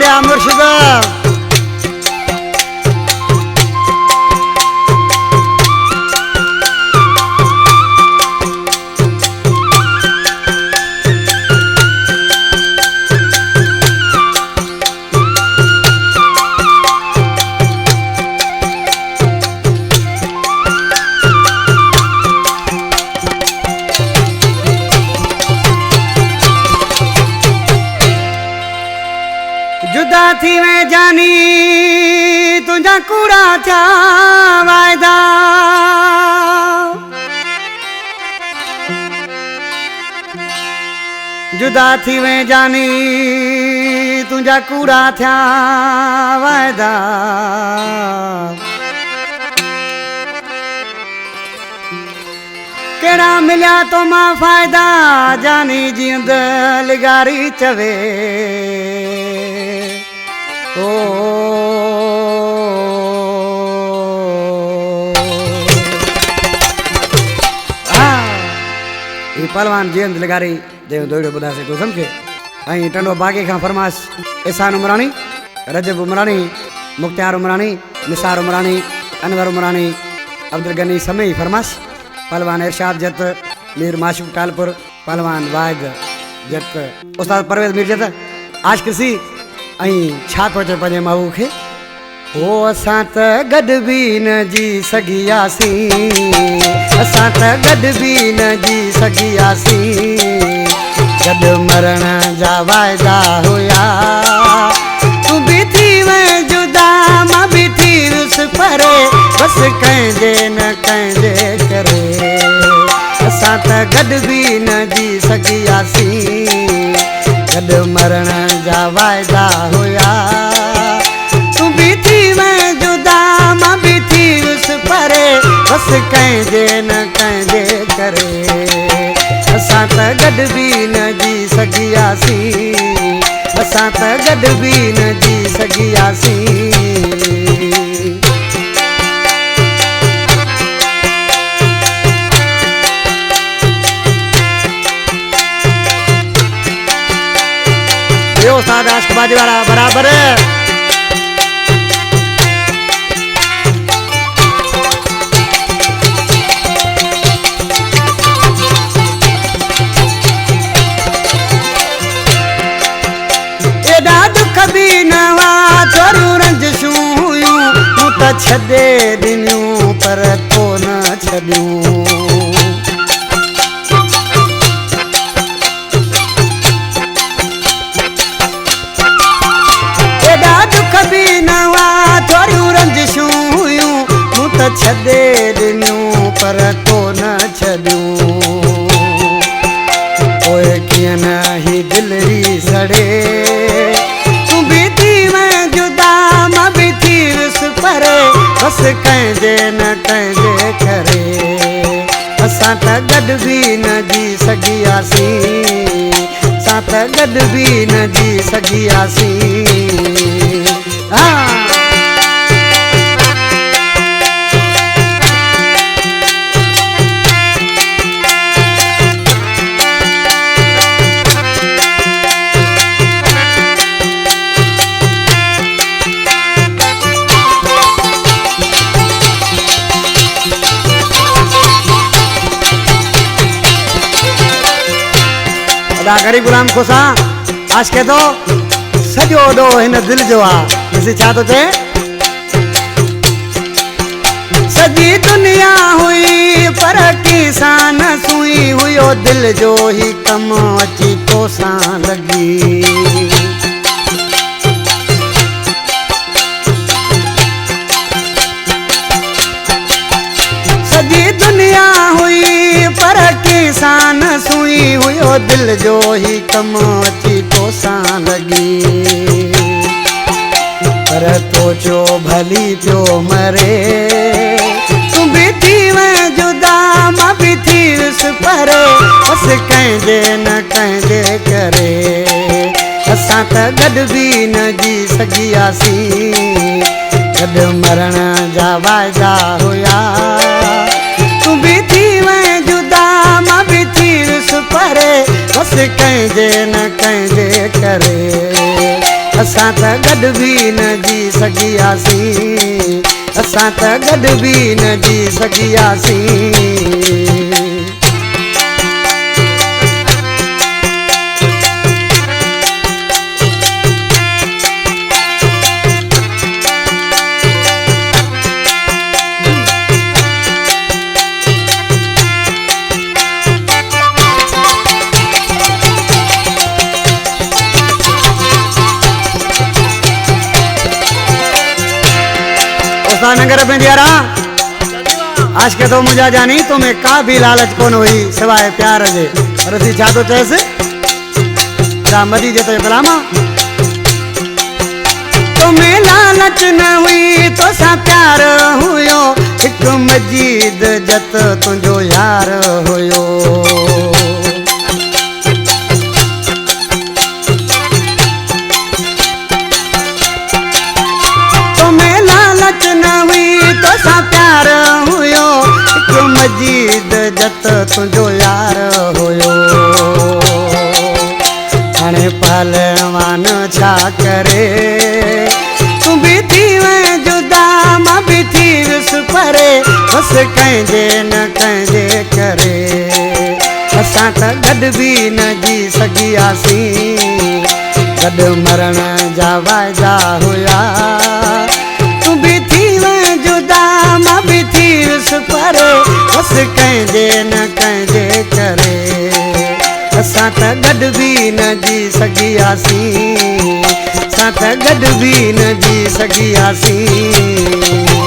या मुर्शिद जुदा थी मैं जानी तुझा कूड़ा था वायदा जुदा थी मैं जानी तुझा कूड़ा था वायदा केड़ा मिलिया तो मां फायदा जानी जींद लिगारी चवे ओ ये पहलवान जींद लिगारी देव दोड़ो बुधा से तो समझे आई टंडो बागे का फरमाश एहसान उमरानी रजब उमरानी मुख्तार उमरानी निसार उमरानी अनवर उमरानी अब्दुल गनी समय फरमाश पहलवान इरशाद जत मीर माशूक टालपुर पहलवान वाहिद जत उस्ताद परवेज मीर जत आज किसी आई छा पहुंचे पंहिंजे माऊ खे ओ असां त गॾ बि न जी सघियासीं असां त गॾ बि न जी सघियासीं गॾु मरण जा वाइदा हुया तूं बि थी वञ जुदा मां बि थी वियुसि परे बसि कंहिंजे न कंहिंजे करे असां त गॾ बि न जी सघियासीं गॾु मरण जा वाइदा हुया तूं बि थी वञ जुदा मां बि थी वियुसि परे बसि कंहिंजे न कंहिंजे करे असां त गॾ बि न जी सघियासीं असां त गॾ बि न जी सघियासीं उस्ताद आशिक बाजी वाला बराबर एडा दुख भी नवा छोरियूं रंजिशूं हुयूं तूं त छॾे ॾिनियूं पर तो न छॾियूं छॾे ॾिनियूं पर तो न छॾियूं पोइ कीअं न ही दिलि सड़े तूं बि थी वञ जुदा मां बि थी वियुसि परे बसि कंहिंजे न कंहिंजे करे असां त गॾ बि न जी सघियासीं असां त गॾ बि न जी सघियासीं गरीब गुलाम खोसा आज के तो सजो दो हिन दिल जो आ इसे छा तो चे सजी दुनिया हुई पर किसान सुई हुयो दिल जो ही कम अची तो सा लगी सजी दुनिया हुई पर किसान सुई हुयो दिल जो ही कम अची तो सा लगी पर तो जो भली पियो मरे तूं बि थी वञ जुदा मां बि थी वियुसि परे बसि कंहिंजे न कंहिंजे करे असां त गॾ बि न जी सघियासीं गॾु मरण जा वाइदा हुया तूं बि थी वञ जुदा मां बि थी वियुसि परे बसि कंहिंजे न कंहिंजे करे असां त गॾु बि न जी सघियासीं, असां त गॾु बि न जी सघियासीं। नगर में दियारा आज के तो मुझा जानी तुम्हें का भी लालच कौन हुई सिवाय प्यार जे, पर असी छा तो चएसि रामदी जे तो कलामा। तुम्हें लालच न हुई तो सा प्यार हुयो, एक मजीद जत तुझो यार हुयो। प्यार हुयो एक मजीद जत तुझो यार हुयो। हाणे पहलवान छा करे, तू भी थी वए जुदा मां भी थी विस परे, बस कंहिंजे न कंहिंजे करे। असां त गॾु बि न जी सघियासीं, गॾु मरण जा वाइदा हुया। तू भी थी वए जुदा मां भी थी विस परे, बस कंहिंजे न कंहिंजे करे। असां त गॾु बि न जी सघियासीं, असां त गॾु बि न जी सघियासीं।